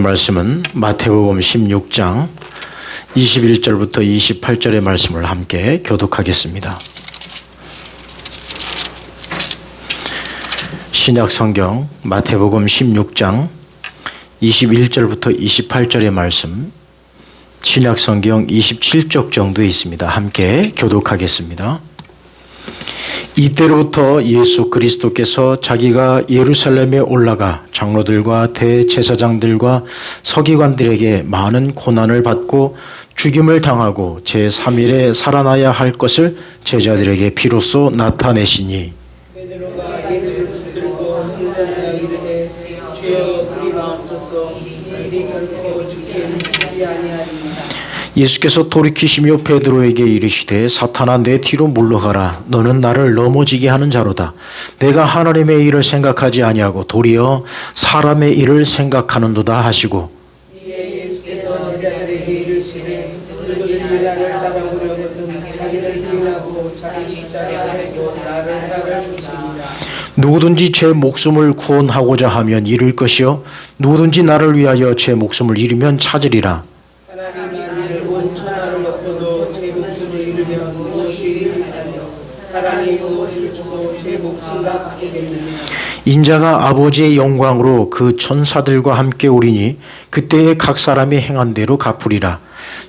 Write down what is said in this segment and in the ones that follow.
말씀은 마태복음 16장 21절부터 28절의 말씀을 함께 교독하겠습니다. 신약성경 마태복음 16장 21절부터 28절의 말씀, 신약성경 27쪽 정도에 있습니다. 함께 교독하겠습니다. 이때로부터 예수 그리스도께서 자기가 예루살렘에 올라가 장로들과 대제사장들과 서기관들에게 많은 고난을 받고 죽임을 당하고 제3일에 살아나야 할 것을 제자들에게 비로소 나타내시니 베드로가 예수를 붙들고 hun련하여 이르되 주여 그리 마옵소서 일이 결코 죽게 미치지 아니하리이다. 예수께서 돌이키시며 베드로에게 이르시되 사탄아 내 뒤로 물러가라. 너는 나를 넘어지게 하는 자로다. 내가 하나님의 일을 생각하지 아니하고 도리어 사람의 일을 생각하는도다 하시고 이에 예수께서 제자들에게 이르시되 누구든지 나를 따라오려거든 자기를 부인하고 자기 십자가를 지고 나를 따를 것이니라. 누구든지 제 목숨을 구원하고자 하면 잃을 것이요 누구든지 나를 위하여 제 목숨을 잃으면 찾으리라. 사람이 만일 온 천하를 얻고도 제 목숨을 잃으면 무엇이 유익하뇨. 사람이 무엇을 주고 제 목숨을 받겠느냐. 인자가 아버지의 영광으로 그 천사들과 함께 오리니 그때에 각 사람이 행한 대로 갚으리라.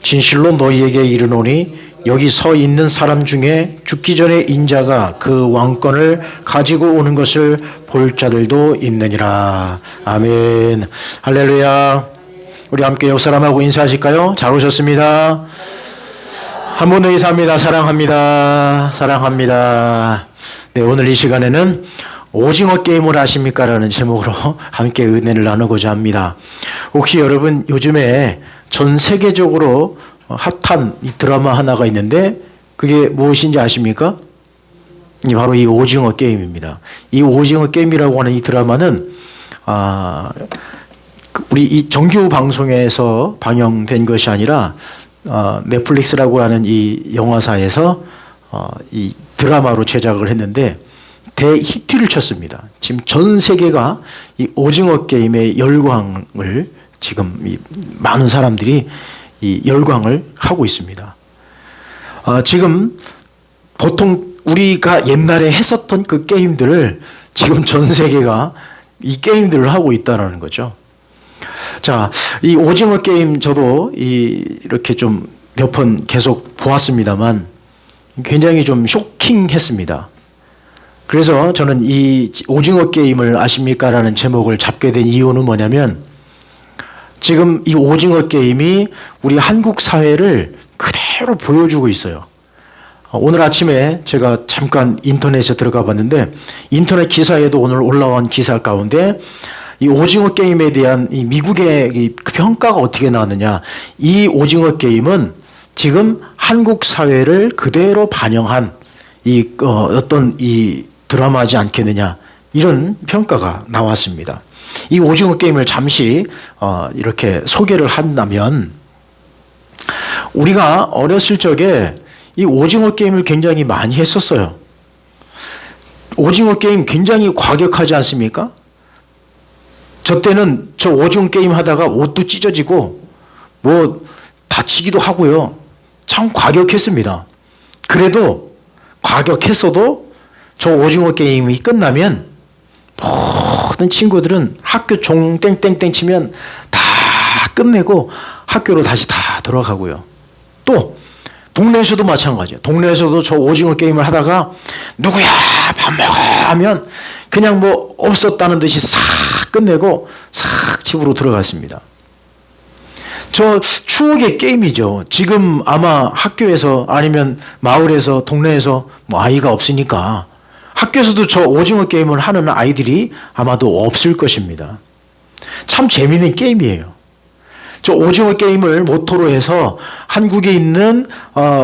진실로 너희에게 이르노니 여기 서 있는 사람 중에 죽기 전에 인자가 그 왕권을 가지고 오는 것을 볼 자들도 있느니라. 아멘. 할렐루야. 우리 함께 옆 사람하고 인사하실까요? 잘 오셨습니다. 한 번 더 인사합니다. 사랑합니다. 사랑합니다. 네, 오늘 이 시간에는 오징어 게임을 아십니까? 라는 제목으로 함께 은혜를 나누고자 합니다. 혹시 여러분 요즘에 전 세계적으로 핫한 이 드라마 하나가 있는데 그게 무엇인지 아십니까? 바로 이 오징어 게임입니다. 이 오징어 게임이라고 하는 이 드라마는 우리 이 정규 방송에서 방영된 것이 아니라 넷플릭스라고 하는 이 영화사에서 이 드라마로 제작을 했는데 대히트를 쳤습니다. 지금 전 세계가 이 오징어 게임의 열광을 지금 이 많은 사람들이 이 열광을 하고 있습니다. 지금 보통 우리가 옛날에 했었던 그 게임들을 지금 전 세계가 이 게임들을 하고 있다는 거죠. 자, 이 오징어 게임 저도 이렇게 좀 몇 번 계속 보았습니다만 굉장히 좀 쇼킹했습니다. 그래서 저는 이 오징어 게임을 아십니까? 라는 제목을 잡게 된 이유는 뭐냐면 지금 이 오징어 게임이 우리 한국 사회를 그대로 보여주고 있어요. 오늘 아침에 제가 잠깐 인터넷에 들어가 봤는데 인터넷 기사에도 오늘 올라온 기사 가운데 이 오징어 게임에 대한 이 미국의 이 평가가 어떻게 나왔느냐. 이 오징어 게임은 지금 한국 사회를 그대로 반영한 이 어떤 이 드라마지 않겠느냐. 이런 평가가 나왔습니다. 이 오징어 게임을 잠시 이렇게 소개를 한다면 우리가 어렸을 적에 이 오징어 게임을 굉장히 많이 했었어요. 오징어 게임 굉장히 과격하지 않습니까? 저 때는 저 오징어 게임 하다가 옷도 찢어지고 뭐 다치기도 하고요. 참 과격했습니다. 그래도 과격했어도 저 오징어 게임이 끝나면 모든 친구들은 학교 종 땡땡땡 치면 다 끝내고 학교로 다시 다 돌아가고요. 또 동네에서도 마찬가지예요. 동네에서도 저 오징어 게임을 하다가 누구야 밥 먹어 하면 그냥 뭐 없었다는 듯이 싹 끝내고 싹 집으로 들어갔습니다. 저 추억의 게임이죠. 지금 아마 학교에서 아니면 마을에서 동네에서 뭐 아이가 없으니까 학교에서도 저 오징어 게임을 하는 아이들이 아마도 없을 것입니다. 참 재미있는 게임이에요. 저 오징어 게임을 모토로 해서 한국에 있는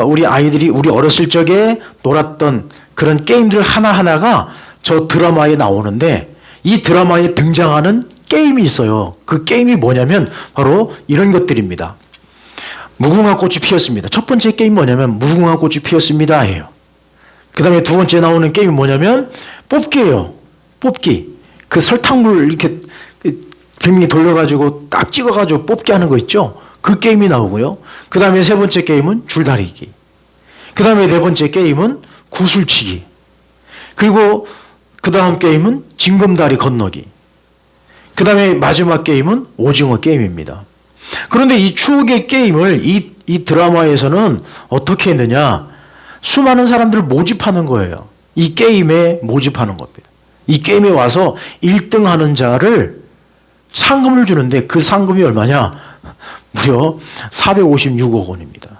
우리 아이들이 우리 어렸을 적에 놀았던 그런 게임들 하나하나가 저 드라마에 나오는데 이 드라마에 등장하는 게임이 있어요. 그 게임이 뭐냐면 바로 이런 것들입니다. 무궁화 꽃이 피었습니다. 첫 번째 게임 뭐냐면 무궁화 꽃이 피었습니다 예요. 그 다음에 두 번째 나오는 게임이 뭐냐면 뽑기예요. 뽑기. 그 설탕물 이렇게 길명이 돌려가지고 딱 찍어가지고 뽑게 하는 거 있죠? 그 게임이 나오고요. 그 다음에 세 번째 게임은 줄다리기. 그 다음에 네 번째 게임은 구슬치기. 그리고 그 다음 게임은 징검다리 건너기. 그 다음에 마지막 게임은 오징어 게임입니다. 그런데 이 추억의 게임을 이 드라마에서는 어떻게 했느냐? 수많은 사람들을 모집하는 거예요. 이 게임에 모집하는 겁니다. 이 게임에 와서 1등 하는 자를 상금을 주는데 그 상금이 얼마냐? 무려 456억 원입니다.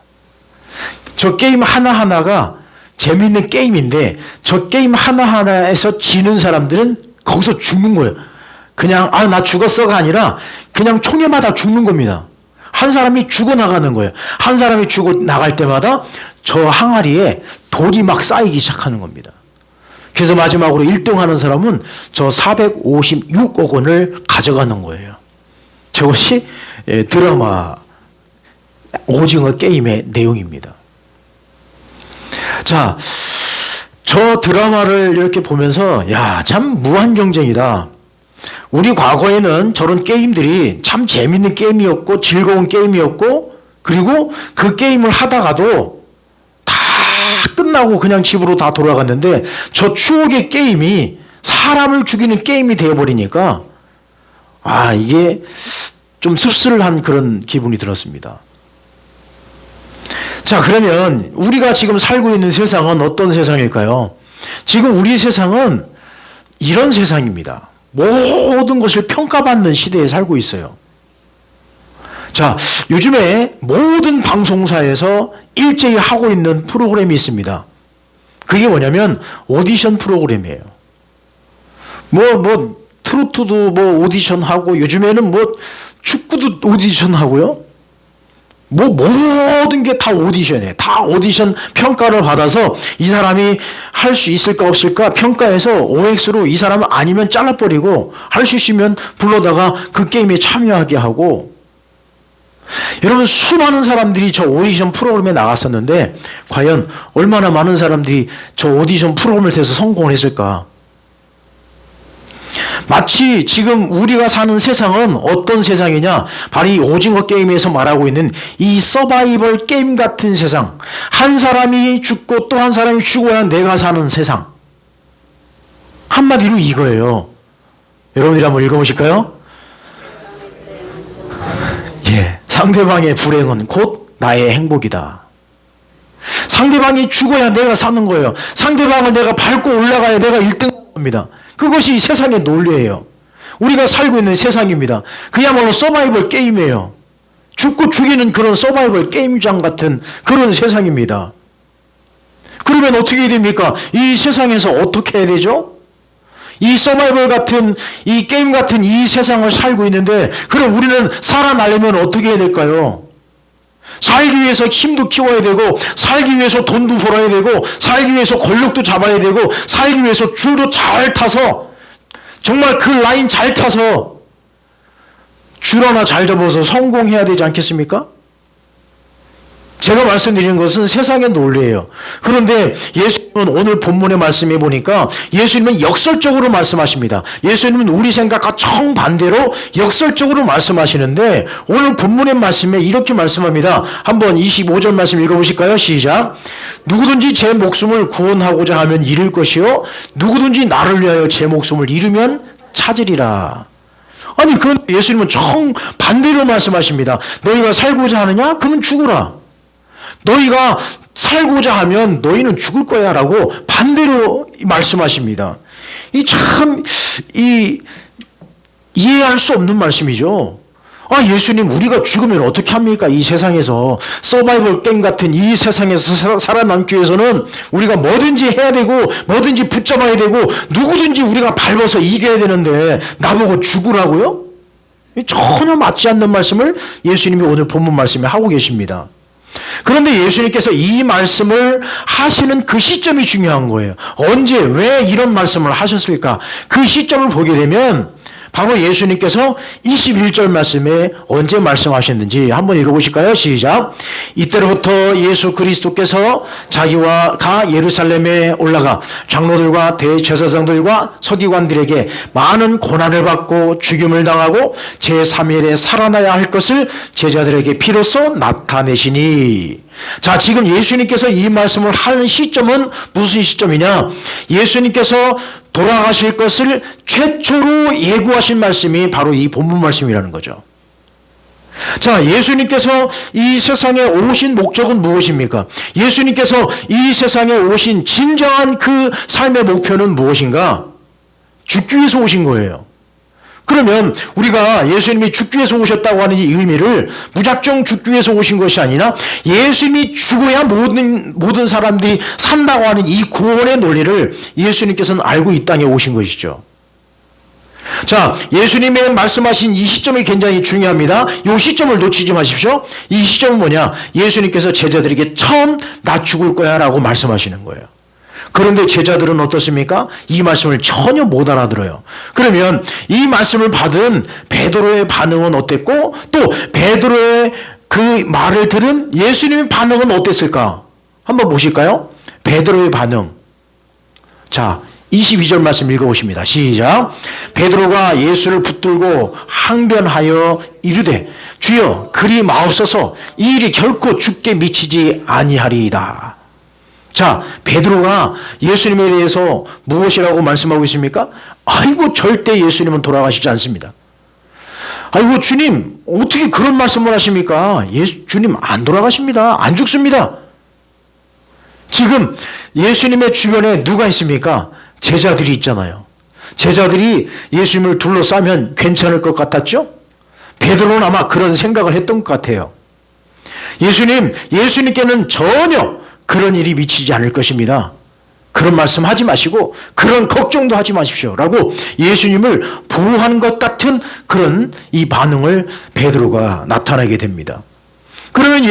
저 게임 하나하나가 재미있는 게임인데 저 게임 하나하나에서 지는 사람들은 거기서 죽는 거예요. 그냥 나 죽었어가 아니라 그냥 총에 맞아 죽는 겁니다. 한 사람이 죽어나가는 거예요. 한 사람이 죽어나갈 때마다 저 항아리에 돌이 막 쌓이기 시작하는 겁니다. 그래서 마지막으로 1등 하는 사람은 저 456억 원을 가져가는 거예요. 저것이 드라마 오징어 게임의 내용입니다. 자, 저 드라마를 이렇게 보면서 참 무한 경쟁이다. 우리 과거에는 저런 게임들이 참 재밌는 게임이었고 즐거운 게임이었고 그리고 그 게임을 하다가도 다 끝나고 그냥 집으로 다 돌아갔는데 저 추억의 게임이 사람을 죽이는 게임이 되어버리니까 이게 좀 씁쓸한 그런 기분이 들었습니다. 자, 그러면 우리가 지금 살고 있는 세상은 어떤 세상일까요? 지금 우리 세상은 이런 세상입니다. 모든 것을 평가받는 시대에 살고 있어요. 자, 요즘에 모든 방송사에서 일제히 하고 있는 프로그램이 있습니다. 그게 뭐냐면 오디션 프로그램이에요. 트로트도 오디션 하고 요즘에는 축구도 오디션 하고요. 모든 게 다 오디션이에요. 다 오디션 평가를 받아서 이 사람이 할 수 있을까 없을까 평가해서 OX로 이 사람은 아니면 잘라버리고 할 수 있으면 불러다가 그 게임에 참여하게 하고 여러분 수많은 사람들이 저 오디션 프로그램에 나갔었는데 과연 얼마나 많은 사람들이 저 오디션 프로그램을 통해서 성공을 했을까? 마치 지금 우리가 사는 세상은 어떤 세상이냐? 바로 이 오징어 게임에서 말하고 있는 이 서바이벌 게임 같은 세상. 한 사람이 죽고 또 한 사람이 죽어야 내가 사는 세상. 한마디로 이거예요. 여러분들이 한번 읽어보실까요? 상대방의 불행은 곧 나의 행복이다. 상대방이 죽어야 내가 사는 거예요. 상대방을 내가 밟고 올라가야 내가 1등 합니다. 그것이 세상의 논리예요. 우리가 살고 있는 세상입니다. 그야말로 서바이벌 게임이에요. 죽고 죽이는 그런 서바이벌 게임장 같은 그런 세상입니다. 그러면 어떻게 됩니까? 이 세상에서 어떻게 해야 되죠? 이 서바이벌 같은 이 게임 같은 이 세상을 살고 있는데 그럼 우리는 살아나려면 어떻게 해야 될까요? 살기 위해서 힘도 키워야 되고 살기 위해서 돈도 벌어야 되고 살기 위해서 권력도 잡아야 되고 살기 위해서 줄도 잘 타서 정말 그 라인 잘 타서 줄 하나 잘 잡아서 성공해야 되지 않겠습니까? 제가 말씀드리는 것은 세상의 논리예요. 그런데 예수님은 오늘 본문의 말씀에 보니까 예수님은 역설적으로 말씀하십니다. 예수님은 우리 생각과 정반대로 역설적으로 말씀하시는데 오늘 본문의 말씀에 이렇게 말씀합니다. 한번 25절 말씀 읽어보실까요? 시작. 누구든지 제 목숨을 구원하고자 하면 잃을 것이요 누구든지 나를 위하여 제 목숨을 잃으면 찾으리라. 아니 그런데 예수님은 정반대로 말씀하십니다. 너희가 살고자 하느냐? 그러면 죽으라. 너희가 살고자 하면 너희는 죽을 거야 라고 반대로 말씀하십니다. 이해할 수 없는 말씀이죠. 예수님 우리가 죽으면 어떻게 합니까? 이 세상에서 서바이벌 게임 같은 이 세상에서 살아남기 위해서는 우리가 뭐든지 해야 되고 뭐든지 붙잡아야 되고 누구든지 우리가 밟아서 이겨야 되는데 나보고 죽으라고요? 전혀 맞지 않는 말씀을 예수님이 오늘 본문 말씀에 하고 계십니다. 그런데 예수님께서 이 말씀을 하시는 그 시점이 중요한 거예요. 언제 왜 이런 말씀을 하셨을까? 그 시점을 보게 되면 바로 예수님께서 21절 말씀에 언제 말씀하셨는지 한번 읽어보실까요? 시작. 이때로부터 예수 그리스도께서 자기와 가 예루살렘에 올라가 장로들과 대제사장들과 서기관들에게 많은 고난을 받고 죽임을 당하고 제3일에 살아나야 할 것을 제자들에게 비로소 나타내시니. 자, 지금 예수님께서 이 말씀을 하는 시점은 무슨 시점이냐? 예수님께서 돌아가실 것을 최초로 예고하신 말씀이 바로 이 본문 말씀이라는 거죠. 자, 예수님께서 이 세상에 오신 목적은 무엇입니까? 예수님께서 이 세상에 오신 진정한 그 삶의 목표는 무엇인가? 죽기 위해서 오신 거예요. 그러면 우리가 예수님이 죽기 위해서 오셨다고 하는 이 의미를 무작정 죽기 위해서 오신 것이 아니라 예수님이 죽어야 모든 사람들이 산다고 하는 이 구원의 논리를 예수님께서는 알고 이 땅에 오신 것이죠. 자, 예수님의 말씀하신 이 시점이 굉장히 중요합니다. 이 시점을 놓치지 마십시오. 이 시점은 뭐냐? 예수님께서 제자들에게 처음 나 죽을 거야 라고 말씀하시는 거예요. 그런데 제자들은 어떻습니까? 이 말씀을 전혀 못 알아들어요. 그러면 이 말씀을 받은 베드로의 반응은 어땠고 또 베드로의 그 말을 들은 예수님의 반응은 어땠을까? 한번 보실까요? 베드로의 반응. 자, 22절 말씀 읽어보십니다. 시작. 베드로가 예수를 붙들고 항변하여 이르되 주여 그리 마옵소서 이 일이 결코 죽게 미치지 아니하리이다. 자, 베드로가 예수님에 대해서 무엇이라고 말씀하고 있습니까? 아이고 절대 예수님은 돌아가시지 않습니다. 아이고 주님 어떻게 그런 말씀을 하십니까? 주님 안 돌아가십니다. 안 죽습니다. 지금 예수님의 주변에 누가 있습니까? 제자들이 있잖아요. 제자들이 예수님을 둘러싸면 괜찮을 것 같았죠? 베드로는 아마 그런 생각을 했던 것 같아요. 예수님께는 전혀 그런 일이 미치지 않을 것입니다. 그런 말씀 하지 마시고 그런 걱정도 하지 마십시오 라고 예수님을 보호하는 것 같은 그런 이 반응을 베드로가 나타내게 됩니다. 그러면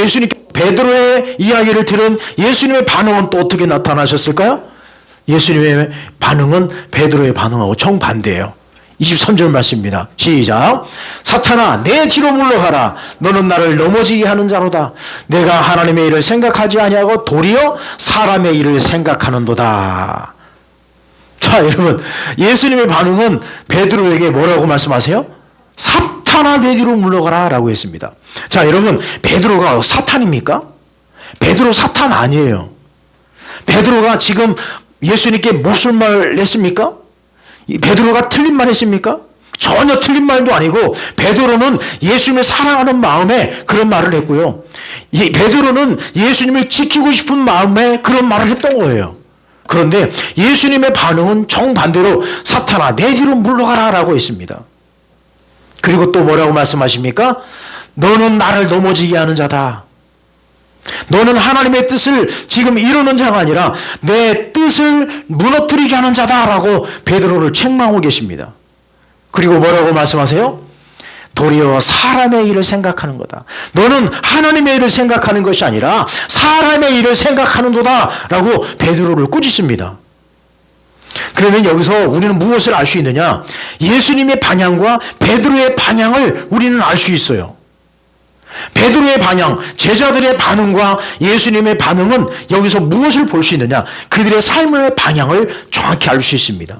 베드로의 이야기를 들은 예수님의 반응은 또 어떻게 나타나셨을까요? 예수님의 반응은 베드로의 반응하고 정반대예요. 23절 말씀입니다. 시작. 사탄아 내 뒤로 물러가라. 너는 나를 넘어지게 하는 자로다. 내가 하나님의 일을 생각하지 아니하고 도리어 사람의 일을 생각하는도다. 자, 여러분 예수님의 반응은 베드로에게 뭐라고 말씀하세요? 사탄아 내 뒤로 물러가라 라고 했습니다. 자, 여러분 베드로가 사탄입니까? 베드로 사탄 아니에요. 베드로가 지금 예수님께 무슨 말을 했습니까? 베드로가 틀린 말 했습니까? 전혀 틀린 말도 아니고 베드로는 예수님을 사랑하는 마음에 그런 말을 했고요. 베드로는 예수님을 지키고 싶은 마음에 그런 말을 했던 거예요. 그런데 예수님의 반응은 정반대로 사탄아 내 뒤로 물러가라 라고 했습니다. 그리고 또 뭐라고 말씀하십니까? 너는 나를 넘어지게 하는 자다. 너는 하나님의 뜻을 지금 이루는 자가 아니라 내 뜻을 무너뜨리게 하는 자다라고 베드로를 책망하고 계십니다. 그리고 뭐라고 말씀하세요? 도리어 사람의 일을 생각하는 거다. 너는 하나님의 일을 생각하는 것이 아니라 사람의 일을 생각하는도다 라고 베드로를 꾸짖습니다. 그러면 여기서 우리는 무엇을 알 수 있느냐? 예수님의 방향과 베드로의 방향을 우리는 알 수 있어요. 베드로의 방향, 제자들의 반응과 예수님의 반응은 여기서 무엇을 볼 수 있느냐? 그들의 삶의 방향을 정확히 알 수 있습니다.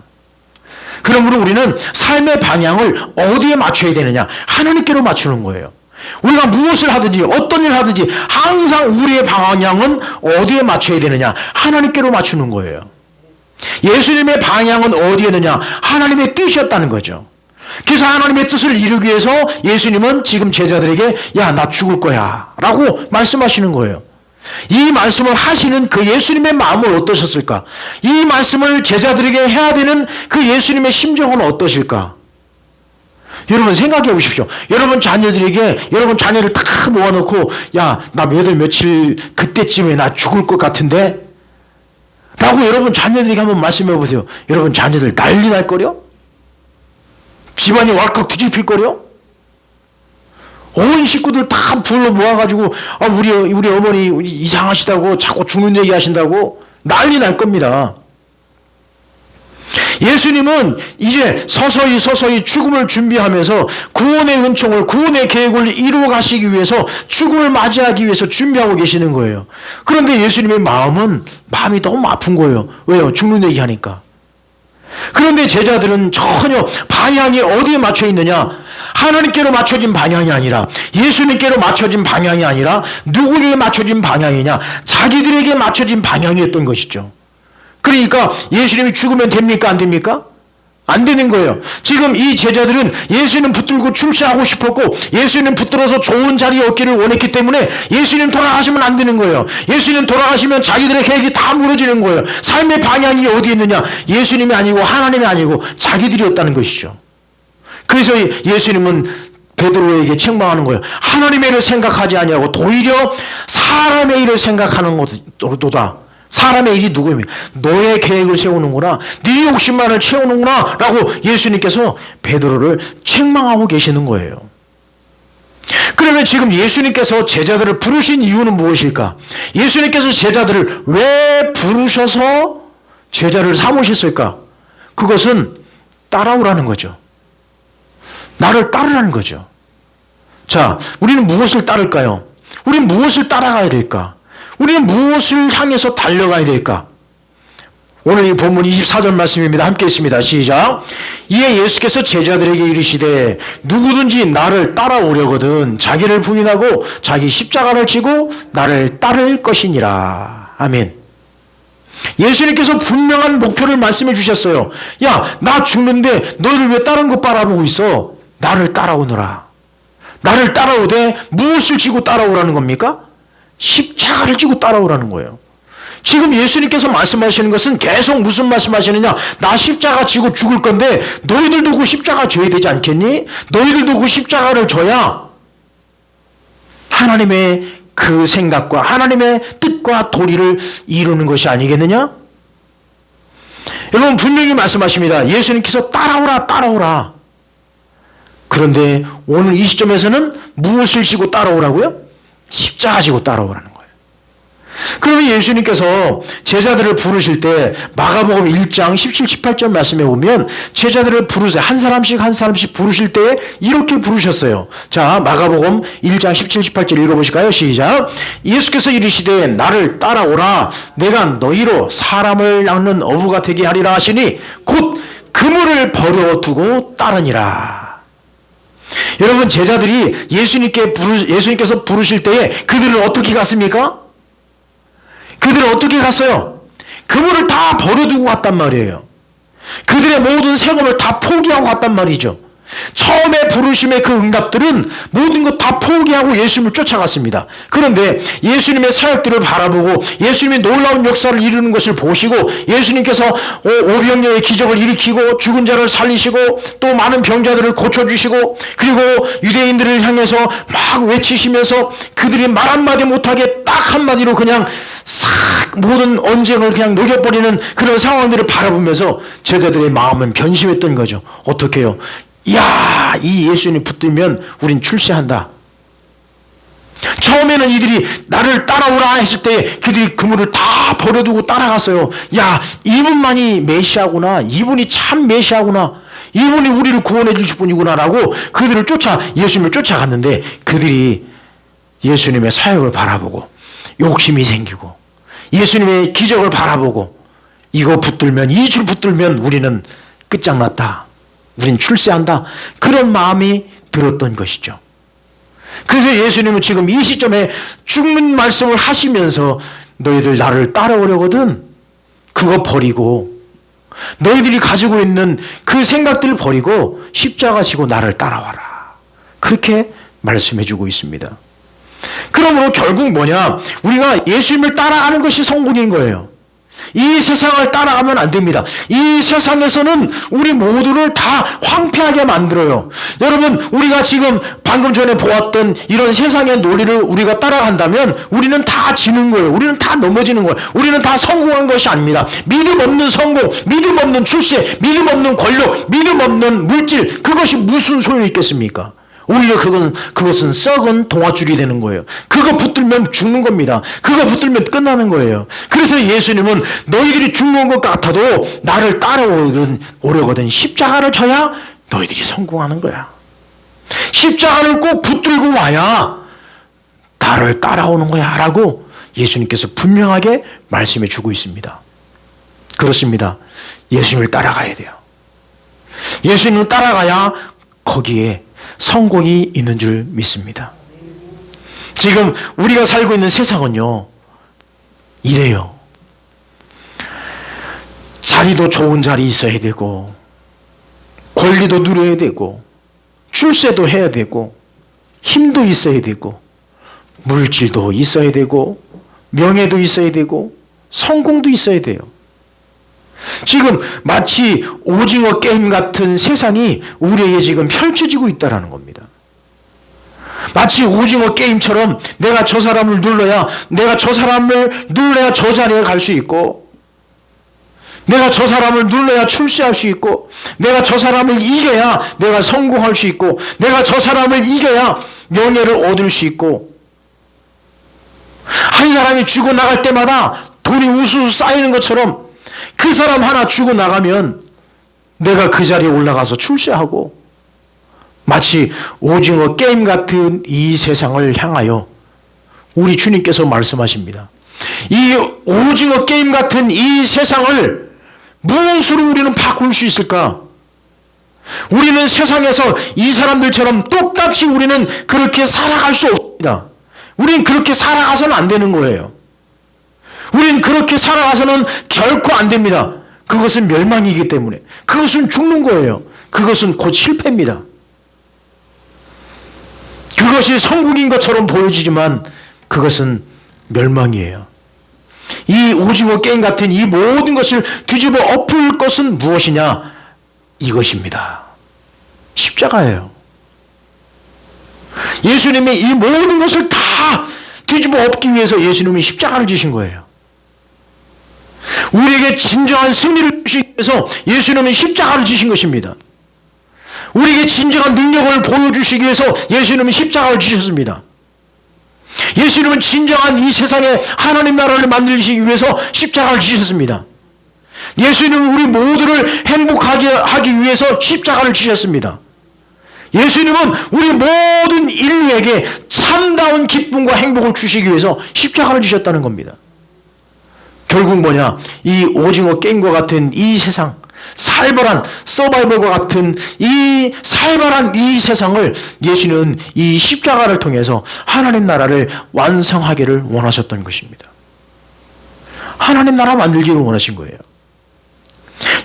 그러므로 우리는 삶의 방향을 어디에 맞춰야 되느냐? 하나님께로 맞추는 거예요. 우리가 무엇을 하든지 어떤 일을 하든지 항상 우리의 방향은 어디에 맞춰야 되느냐? 하나님께로 맞추는 거예요. 예수님의 방향은 어디에 있느냐? 하나님의 뜻이었다는 거죠. 그래서 하나님의 뜻을 이루기 위해서 예수님은 지금 제자들에게 야, 나 죽을 거야 라고 말씀하시는 거예요. 이 말씀을 하시는 그 예수님의 마음은 어떠셨을까? 이 말씀을 제자들에게 해야 되는 그 예수님의 심정은 어떠실까? 여러분 생각해 보십시오. 여러분 자녀들에게 여러분 자녀를 다 모아놓고 야, 나 몇 월 며칠 그때쯤에 나 죽을 것 같은데 라고 여러분 자녀들에게 한번 말씀해 보세요. 여러분 자녀들 난리 날 거려? 집안이 왈칵 뒤집힐 거려? 온 식구들 다 불러 모아가지고 아, 우리 어머니 이상하시다고 자꾸 죽는 얘기 하신다고 난리 날 겁니다. 예수님은 이제 서서히 죽음을 준비하면서 구원의 은총을, 구원의 계획을 이루어 가시기 위해서 죽음을 맞이하기 위해서 준비하고 계시는 거예요. 그런데 예수님의 마음이 너무 아픈 거예요. 왜요? 죽는 얘기하니까. 그런데 제자들은 전혀 방향이 어디에 맞춰 있느냐? 하나님께로 맞춰진 방향이 아니라, 예수님께로 맞춰진 방향이 아니라 누구에게 맞춰진 방향이냐? 자기들에게 맞춰진 방향이었던 것이죠. 그러니까 예수님이 죽으면 됩니까? 안 됩니까? 안 되는 거예요. 지금 이 제자들은 예수님 붙들고 출세하고 싶었고, 예수님 붙들어서 좋은 자리에 얻기를 원했기 때문에 예수님 돌아가시면 안 되는 거예요. 예수님 돌아가시면 자기들의 계획이 다 무너지는 거예요. 삶의 방향이 어디 있느냐? 예수님이 아니고 하나님이 아니고 자기들이었다는 것이죠. 그래서 예수님은 베드로에게 책망하는 거예요. 하나님의 일을 생각하지 아니하고 도리어 사람의 일을 생각하는 것도다. 사람의 일이 누구입니까? 너의 계획을 세우는구나. 네 욕심만을 채우는구나. 라고 예수님께서 베드로를 책망하고 계시는 거예요. 그러면 지금 예수님께서 제자들을 부르신 이유는 무엇일까? 예수님께서 제자들을 왜 부르셔서 제자를 삼으셨을까? 그것은 따라오라는 거죠. 나를 따르라는 거죠. 자, 우리는 무엇을 따를까요? 우리는 무엇을 따라가야 될까? 우리는 무엇을 향해서 달려가야 될까? 오늘 이 본문 24절 말씀입니다. 함께 읽습니다. 시작. 이에 예수께서 제자들에게 이르시되 누구든지 나를 따라오려거든 자기를 부인하고 자기 십자가를 지고 나를 따를 것이니라. 아멘. 예수님께서 분명한 목표를 말씀해 주셨어요. 야, 나 죽는데 너희들 왜 다른 거 바라보고 있어? 나를 따라오너라. 나를 따라오되 무엇을 지고 따라오라는 겁니까? 십자가를 지고 따라오라는 거예요. 지금 예수님께서 말씀하시는 것은 계속 무슨 말씀하시느냐? 나 십자가 지고 죽을 건데 너희들도 그 십자가 져야 되지 않겠니? 너희들도 그 십자가를 져야 하나님의 그 생각과 하나님의 뜻과 도리를 이루는 것이 아니겠느냐? 여러분 분명히 말씀하십니다. 예수님께서 따라오라 따라오라. 그런데 오늘 이 시점에서는 무엇을 지고 따라오라고요? 십자가 지고 따라오라는 거예요. 그러면 예수님께서 제자들을 부르실 때 마가복음 1장 17, 18절 말씀에 보면 제자들을 부르세요. 한 사람씩 부르실 때 이렇게 부르셨어요. 자, 마가복음 1장 17, 18절 읽어보실까요? 시작. 예수께서 이르시되 나를 따라오라. 내가 너희로 사람을 낚는 어부가 되게 하리라 하시니 곧 그물을 버려두고 따르니라. 여러분 제자들이 예수님께서 부르실 때에 그들은 어떻게 갔습니까? 그들은 어떻게 갔어요? 그물을 다 버려두고 갔단 말이에요. 그들의 모든 생업을 다 포기하고 갔단 말이죠. 처음에 부르심의 그 응답들은 모든 것 다 포기하고 예수님을 쫓아갔습니다. 그런데 예수님의 사역들을 바라보고 예수님의 놀라운 역사를 이루는 것을 보시고 예수님께서 오병이어의 기적을 일으키고 죽은 자를 살리시고 또 많은 병자들을 고쳐주시고 그리고 유대인들을 향해서 막 외치시면서 그들이 말 한마디 못하게 딱 한마디로 그냥 싹 모든 언쟁을 그냥 녹여버리는 그런 상황들을 바라보면서 제자들의 마음은 변심했던 거죠. 어떻게 해요? 이야, 이 예수님 붙들면 우린 출세한다. 처음에는 이들이 나를 따라오라 했을 때 그들이 그물을 다 버려두고 따라갔어요. 야, 이분만이 메시아구나. 이분이 참 메시아구나. 이분이 우리를 구원해 주실 분이구나 라고 그들을 예수님을 쫓아갔는데 그들이 예수님의 사역을 바라보고 욕심이 생기고 예수님의 기적을 바라보고 이 줄 붙들면 우리는 끝장났다. 우린 출세한다. 그런 마음이 들었던 것이죠. 그래서 예수님은 지금 이 시점에 죽는 말씀을 하시면서 너희들 나를 따라오려거든 그거 버리고 너희들이 가지고 있는 그 생각들을 버리고 십자가 지고 나를 따라와라. 그렇게 말씀해 주고 있습니다. 그러므로 결국 뭐냐? 우리가 예수님을 따라가는 것이 성공인 거예요. 이 세상을 따라가면 안 됩니다. 이 세상에서는 우리 모두를 다 황폐하게 만들어요. 여러분, 우리가 지금 방금 전에 보았던 이런 세상의 논리를 우리가 따라간다면 우리는 다 지는 거예요. 우리는 다 넘어지는 거예요. 우리는 다 성공한 것이 아닙니다. 믿음 없는 성공, 믿음 없는 출세, 믿음 없는 권력, 믿음 없는 물질, 그것이 무슨 소용이 있겠습니까? 오히려 그것은 썩은 동아줄이 되는 거예요. 그거 붙들면 죽는 겁니다. 그거 붙들면 끝나는 거예요. 그래서 예수님은 너희들이 죽는 것 같아도 나를 따라오려거든 십자가를 져야 너희들이 성공하는 거야. 십자가를 꼭 붙들고 와야 나를 따라오는 거야 라고 예수님께서 분명하게 말씀해 주고 있습니다. 그렇습니다. 예수님을 따라가야 돼요. 예수님을 따라가야 거기에 성공이 있는 줄 믿습니다. 지금 우리가 살고 있는 세상은요, 이래요. 자리도 좋은 자리 있어야 되고, 권리도 누려야 되고, 출세도 해야 되고, 힘도 있어야 되고, 물질도 있어야 되고, 명예도 있어야 되고, 성공도 있어야 돼요. 지금 마치 오징어 게임 같은 세상이 우리에게 지금 펼쳐지고 있다는 겁니다. 마치 오징어 게임처럼 내가 저 사람을 눌러야 저 자리에 갈 수 있고, 내가 저 사람을 눌러야 출세할 수 있고, 내가 저 사람을 이겨야 내가 성공할 수 있고, 내가 저 사람을 이겨야 명예를 얻을 수 있고, 한 사람이 죽어 나갈 때마다 돈이 우수수 쌓이는 것처럼 그 사람 하나 죽어 나가면 내가 그 자리에 올라가서 출세하고, 마치 오징어 게임 같은 이 세상을 향하여 우리 주님께서 말씀하십니다. 이 오징어 게임 같은 이 세상을 무엇으로 우리는 바꿀 수 있을까? 우리는 세상에서 이 사람들처럼 똑같이 우리는 그렇게 살아갈 수 없습니다. 우리는 그렇게 살아가서는 안 되는 거예요. 우리는 그렇게 살아가서는 결코 안 됩니다. 그것은 멸망이기 때문에. 그것은 죽는 거예요. 그것은 곧 실패입니다. 그것이 성공인 것처럼 보여지지만 그것은 멸망이에요. 이 오징어 게임 같은 이 모든 것을 뒤집어 엎을 것은 무엇이냐? 이것입니다. 십자가예요. 예수님이 이 모든 것을 다 뒤집어 엎기 위해서 예수님이 십자가를 지신 거예요. 우리에게 진정한 승리를 주시기 위해서 예수님은 십자가를 지신 것입니다. 우리에게 진정한 능력을 보여주시기 위해서 예수님은 십자가를 지셨습니다. 예수님은 진정한 이 세상에 하나님 나라를 만들시기 위해서 십자가를 지셨습니다. 예수님은 우리 모두를 행복하게 하기 위해서 십자가를 지셨습니다. 예수님은 우리 모든 인류에게 참다운 기쁨과 행복을 주시기 위해서 십자가를 지셨다는 겁니다. 결국 뭐냐? 이 오징어 게임과 같은 이 세상, 살벌한 서바이벌과 같은 이 살벌한 이 세상을 예수는 이 십자가를 통해서 하나님 나라를 완성하기를 원하셨던 것입니다. 하나님 나라 만들기를 원하신 거예요.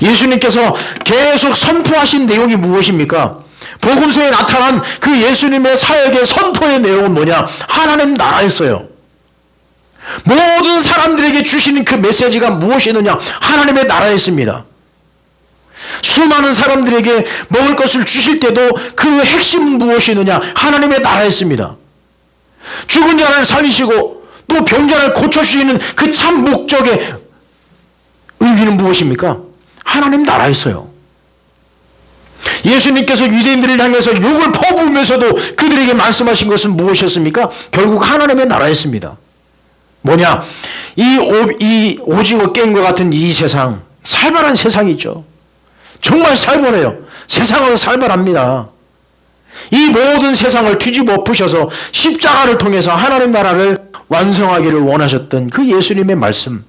예수님께서 계속 선포하신 내용이 무엇입니까? 복음서에 나타난 그 예수님의 사역의 선포의 내용은 뭐냐? 하나님 나라였어요. 모든 사람들에게 주시는 그 메시지가 무엇이느냐? 하나님의 나라였습니다. 수많은 사람들에게 먹을 것을 주실 때도 그 핵심은 무엇이느냐? 하나님의 나라였습니다. 죽은 자를 살리시고 또 병자를 고쳐주시는 그 참 목적의 의미는 무엇입니까? 하나님 나라였어요. 예수님께서 유대인들을 향해서 욕을 퍼부으면서도 그들에게 말씀하신 것은 무엇이었습니까? 결국 하나님의 나라였습니다. 뭐냐? 이 오징어 게임과 같은 이 세상, 살벌한 세상이죠. 정말 살벌해요. 세상은 살벌합니다. 이 모든 세상을 뒤집어 엎으셔서 십자가를 통해서 하나님 나라를 완성하기를 원하셨던 그 예수님의 말씀.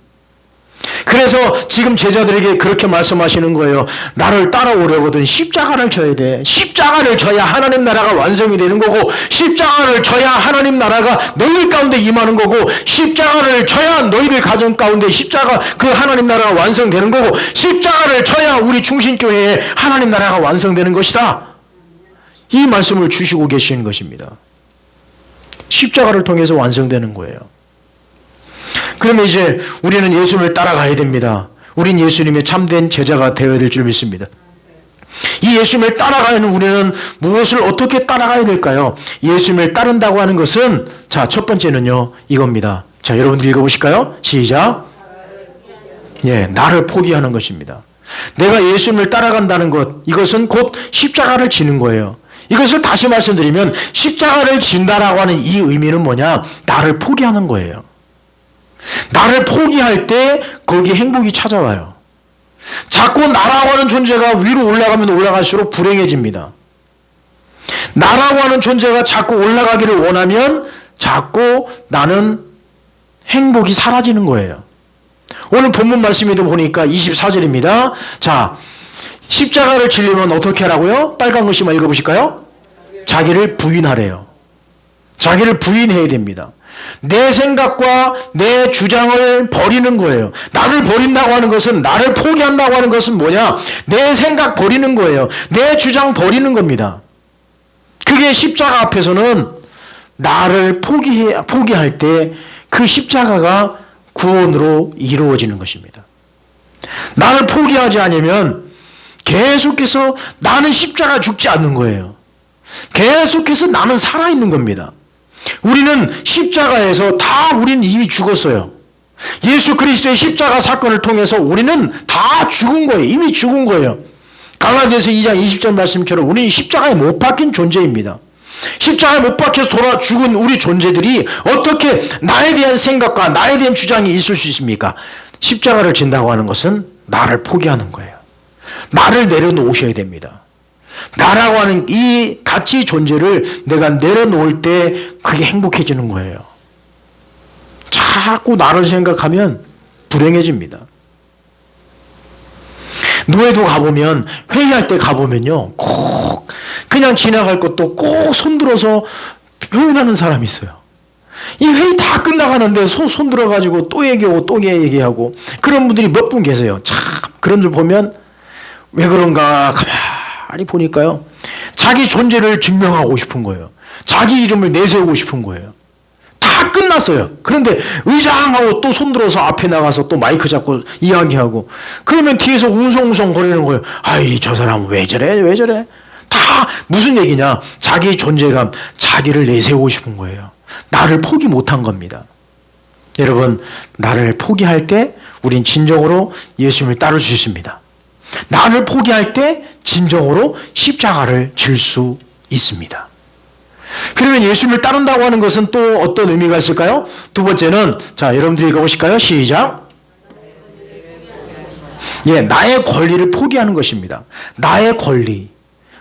그래서 지금 제자들에게 그렇게 말씀하시는 거예요. 나를 따라오려거든 십자가를 져야 돼. 십자가를 져야 하나님 나라가 완성이 되는 거고, 십자가를 져야 하나님 나라가 너희 가운데 임하는 거고, 십자가를 져야 너희들 가정 가운데 십자가 그 하나님 나라가 완성되는 거고, 십자가를 져야 우리 중신교회에 하나님 나라가 완성되는 것이다. 이 말씀을 주시고 계시는 것입니다. 십자가를 통해서 완성되는 거예요. 그러면 이제 우리는 예수님을 따라가야 됩니다. 우린 예수님의 참된 제자가 되어야 될 줄 믿습니다. 이 예수님을 따라가는 우리는 무엇을 어떻게 따라가야 될까요? 예수님을 따른다고 하는 것은, 자, 첫 번째는요, 이겁니다. 자, 여러분들 읽어보실까요? 시작. 예, 나를 포기하는 것입니다. 내가 예수님을 따라간다는 것, 이것은 곧 십자가를 지는 거예요. 이것을 다시 말씀드리면 십자가를 진다라고 하는 이 의미는 뭐냐? 나를 포기하는 거예요. 나를 포기할 때 거기에 행복이 찾아와요. 자꾸 나라고 하는 존재가 위로 올라가면 올라갈수록 불행해집니다. 나라고 하는 존재가 자꾸 올라가기를 원하면 자꾸 나는 행복이 사라지는 거예요. 오늘 본문 말씀에도 보니까 24절입니다. 자, 십자가를 지려면 어떻게 하라고요? 빨간 글씨만 읽어보실까요? 자기를 부인하래요. 자기를 부인해야 됩니다. 내 생각과 내 주장을 버리는 거예요. 나를 버린다고 하는 것은, 나를 포기한다고 하는 것은 뭐냐? 내 생각 버리는 거예요. 내 주장 버리는 겁니다. 그게 십자가 앞에서는 나를 포기할 때 그 십자가가 구원으로 이루어지는 것입니다. 나를 포기하지 않으면 계속해서 나는 십자가 죽지 않는 거예요. 계속해서 나는 살아있는 겁니다. 우리는 십자가에서 우리는 이미 죽었어요. 예수 그리스도의 십자가 사건을 통해서 우리는 다 죽은 거예요. 이미 죽은 거예요. 갈라디아서 2장 20절 말씀처럼 우리는 십자가에 못 박힌 존재입니다. 십자가에 못 박혀서 죽은 우리 존재들이 어떻게 나에 대한 생각과 나에 대한 주장이 있을 수 있습니까? 십자가를 진다고 하는 것은 나를 포기하는 거예요. 나를 내려놓으셔야 됩니다. 나라고 하는 이 가치 존재를 내가 내려놓을 때 그게 행복해지는 거예요. 자꾸 나를 생각하면 불행해집니다. 노예도 가보면, 회의할 때 가보면요, 꼭 그냥 지나갈 것도 꼭 손들어서 표현하는 사람이 있어요. 이 회의 다 끝나가는데 손 들어가지고 또 얘기하고 또 얘기하고 그런 분들이 몇 분 계세요. 참 그런 들 보면 왜 그런가 가만히 보니까요, 자기 존재를 증명하고 싶은 거예요. 자기 이름을 내세우고 싶은 거예요. 다 끝났어요. 그런데 의장하고 또 손들어서 앞에 나가서 또 마이크 잡고 이야기하고 그러면 뒤에서 웅성웅성 거리는 거예요. 아이, 저 사람 왜 저래? 왜 저래? 다 무슨 얘기냐? 자기 존재감, 자기를 내세우고 싶은 거예요. 나를 포기 못한 겁니다. 여러분, 나를 포기할 때 우린 진정으로 예수님을 따를 수 있습니다. 나를 포기할 때 진정으로 십자가를 질 수 있습니다. 그러면 예수님을 따른다고 하는 것은 또 어떤 의미가 있을까요? 두 번째는, 자, 여러분들이 읽어보실까요? 시작. 예, 나의 권리를 포기하는 것입니다. 나의 권리.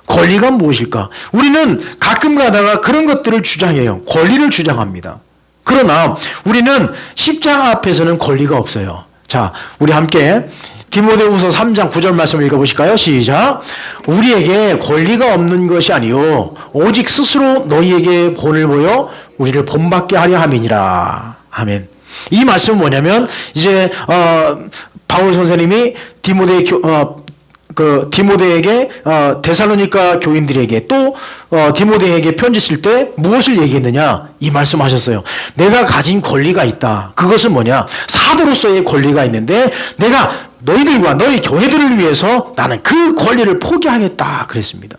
권리가 무엇일까? 우리는 가끔 가다가 그런 것들을 주장해요. 권리를 주장합니다. 그러나 우리는 십자가 앞에서는 권리가 없어요. 자, 우리 함께 디모데후서 3장 9절 말씀을 읽어보실까요? 시작. 우리에게 권리가 없는 것이 아니요 오직 스스로 너희에게 본을 보여 우리를 본받게 하려 함이니라. 아멘. 이 말씀은 뭐냐면, 이제 바울 선생님이 디모데에게 데살로니가 교인들에게 또 디모데에게 편지 쓸 때 무엇을 얘기했느냐? 이 말씀하셨어요. 내가 가진 권리가 있다. 그것은 뭐냐? 사도로서의 권리가 있는데 내가 너희들과 너희 교회들을 위해서 나는 그 권리를 포기하겠다 그랬습니다.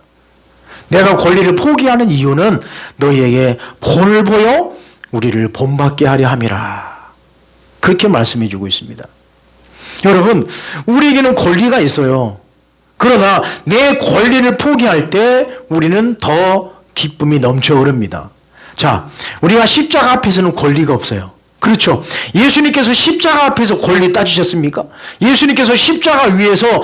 내가 권리를 포기하는 이유는 너희에게 본을 보여 우리를 본받게 하려 함이라. 그렇게 말씀해 주고 있습니다. 여러분, 우리에게는 권리가 있어요. 그러나 내 권리를 포기할 때 우리는 더 기쁨이 넘쳐 흐릅니다. 자, 우리가 십자가 앞에서는 권리가 없어요. 그렇죠. 예수님께서 십자가 앞에서 권리 따지셨습니까? 예수님께서 십자가 위에서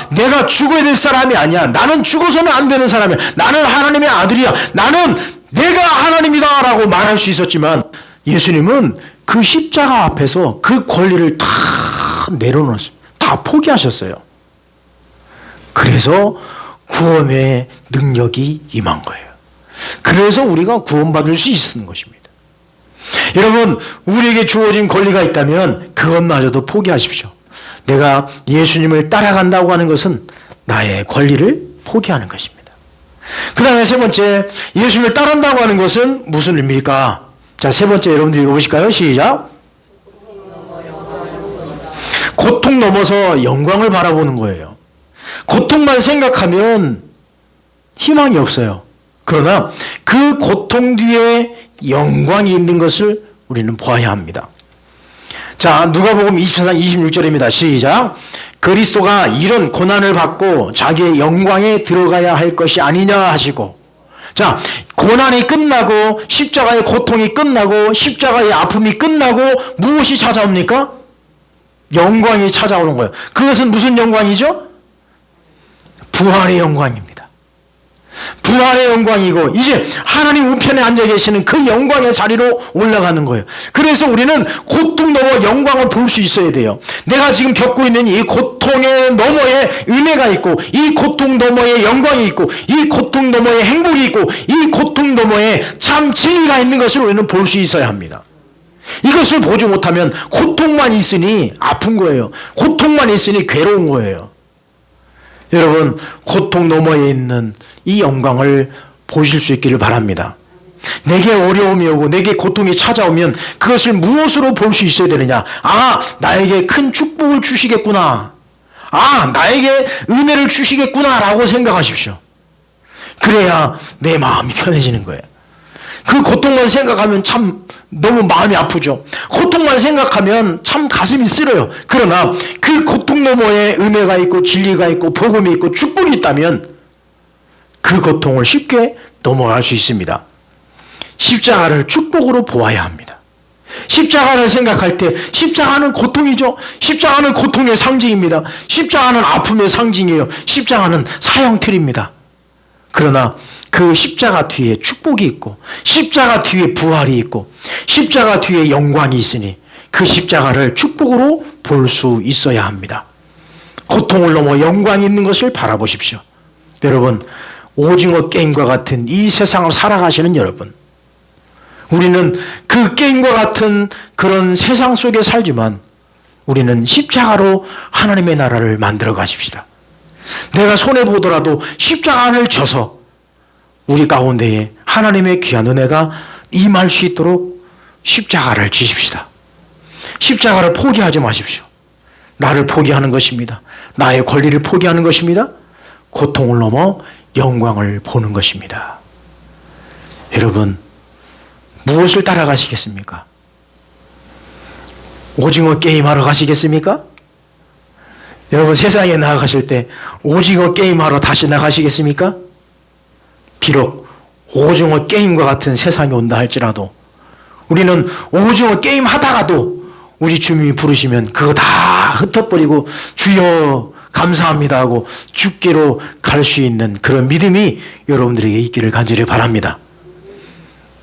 내가 죽어야 될 사람이 아니야. 나는 죽어서는 안 되는 사람이야. 나는 하나님의 아들이야. 나는 내가 하나님이다 라고 말할 수 있었지만 예수님은 그 십자가 앞에서 그 권리를 다 내려놓았어요. 다 포기하셨어요. 그래서 구원의 능력이 임한 거예요. 그래서 우리가 구원받을 수 있는 것입니다. 여러분, 우리에게 주어진 권리가 있다면 그것마저도 포기하십시오. 내가 예수님을 따라간다고 하는 것은 나의 권리를 포기하는 것입니다. 그 다음에 세 번째, 예수님을 따른다고 하는 것은 무슨 의미일까? 자, 세 번째 여러분들 읽어보실까요? 시작. 고통 넘어서 영광을 바라보는 거예요. 고통만 생각하면 희망이 없어요. 그러나 그 고통 뒤에 영광이 있는 것을 우리는 보아야 합니다. 자, 누가복음 24장 26절입니다. 시작. 그리스도가 이런 고난을 받고 자기의 영광에 들어가야 할 것이 아니냐 하시고, 자, 고난이 끝나고 십자가의 고통이 끝나고 십자가의 아픔이 끝나고 무엇이 찾아옵니까? 영광이 찾아오는 거예요. 그것은 무슨 영광이죠? 부활의 영광입니다. 부활의 영광이고 이제 하나님 우편에 앉아 계시는 그 영광의 자리로 올라가는 거예요. 그래서 우리는 고통 넘어 영광을 볼 수 있어야 돼요. 내가 지금 겪고 있는 이 고통의 너머에 은혜가 있고 이 고통 너머에 영광이 있고 이 고통 너머에 행복이 있고 이 고통 너머에 참 진리가 있는 것을 우리는 볼 수 있어야 합니다. 이것을 보지 못하면 고통만 있으니 아픈 거예요. 고통만 있으니 괴로운 거예요. 여러분, 고통 너머에 있는 이 영광을 보실 수 있기를 바랍니다. 내게 어려움이 오고 내게 고통이 찾아오면 그것을 무엇으로 볼 수 있어야 되느냐? 아, 나에게 큰 축복을 주시겠구나. 아, 나에게 은혜를 주시겠구나 라고 생각하십시오. 그래야 내 마음이 편해지는 거예요. 그 고통만 생각하면 참 너무 마음이 아프죠. 고통만 생각하면 참 가슴이 쓰려요. 그러나 그 고통 너머에 은혜가 있고 진리가 있고 복음이 있고 축복이 있다면 그 고통을 쉽게 넘어갈 수 있습니다. 십자가를 축복으로 보아야 합니다. 십자가를 생각할 때 십자가는 고통이죠. 십자가는 고통의 상징입니다. 십자가는 아픔의 상징이에요. 십자가는 사형틀입니다. 그러나 그 십자가 뒤에 축복이 있고 십자가 뒤에 부활이 있고 십자가 뒤에 영광이 있으니 그 십자가를 축복으로 볼 수 있어야 합니다. 고통을 넘어 영광이 있는 것을 바라보십시오. 여러분, 오징어 게임과 같은 이 세상을 살아가시는 여러분, 우리는 그 게임과 같은 그런 세상 속에 살지만 우리는 십자가로 하나님의 나라를 만들어 가십시다. 내가 손해보더라도 십자가를 져서 우리 가운데에 하나님의 귀한 은혜가 임할 수 있도록 십자가를 지십시다. 십자가를 포기하지 마십시오. 나를 포기하는 것입니다. 나의 권리를 포기하는 것입니다. 고통을 넘어 영광을 보는 것입니다. 여러분, 무엇을 따라가시겠습니까? 오징어 게임하러 가시겠습니까? 여러분, 세상에 나아가실 때 오징어 게임하러 다시 나가시겠습니까? 비록 오징어 게임과 같은 세상이 온다 할지라도 우리는 오징어 게임 하다가도 우리 주님이 부르시면 그거 다 흩어버리고 주여 감사합니다 하고 죽기로 갈 수 있는 그런 믿음이 여러분들에게 있기를 간절히 바랍니다.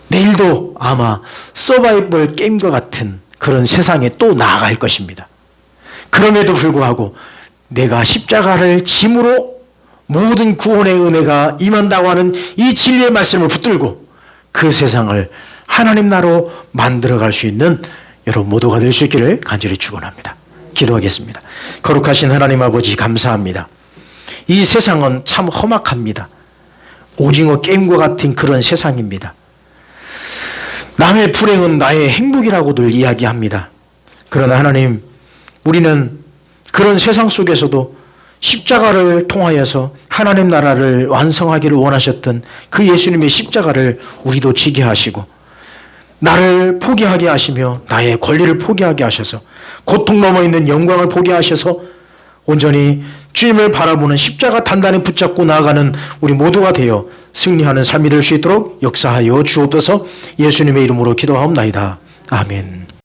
내일도 아마 서바이벌 게임과 같은 그런 세상에 또 나아갈 것입니다. 그럼에도 불구하고 내가 십자가를 짐으로 모든 구원의 은혜가 임한다고 하는 이 진리의 말씀을 붙들고 그 세상을 하나님 나라로 만들어갈 수 있는 여러분 모두가 될 수 있기를 간절히 축원합니다. 기도하겠습니다. 거룩하신 하나님 아버지, 감사합니다. 이 세상은 참 험악합니다. 오징어 게임과 같은 그런 세상입니다. 남의 불행은 나의 행복이라고들 이야기합니다. 그러나 하나님, 우리는 그런 세상 속에서도 십자가를 통하여서 하나님 나라를 완성하기를 원하셨던 그 예수님의 십자가를 우리도 지게 하시고 나를 포기하게 하시며 나의 권리를 포기하게 하셔서 고통 넘어 있는 영광을 보게 하셔서 온전히 주님을 바라보는 십자가 단단히 붙잡고 나아가는 우리 모두가 되어 승리하는 삶이 될 수 있도록 역사하여 주옵소서. 예수님의 이름으로 기도하옵나이다. 아멘.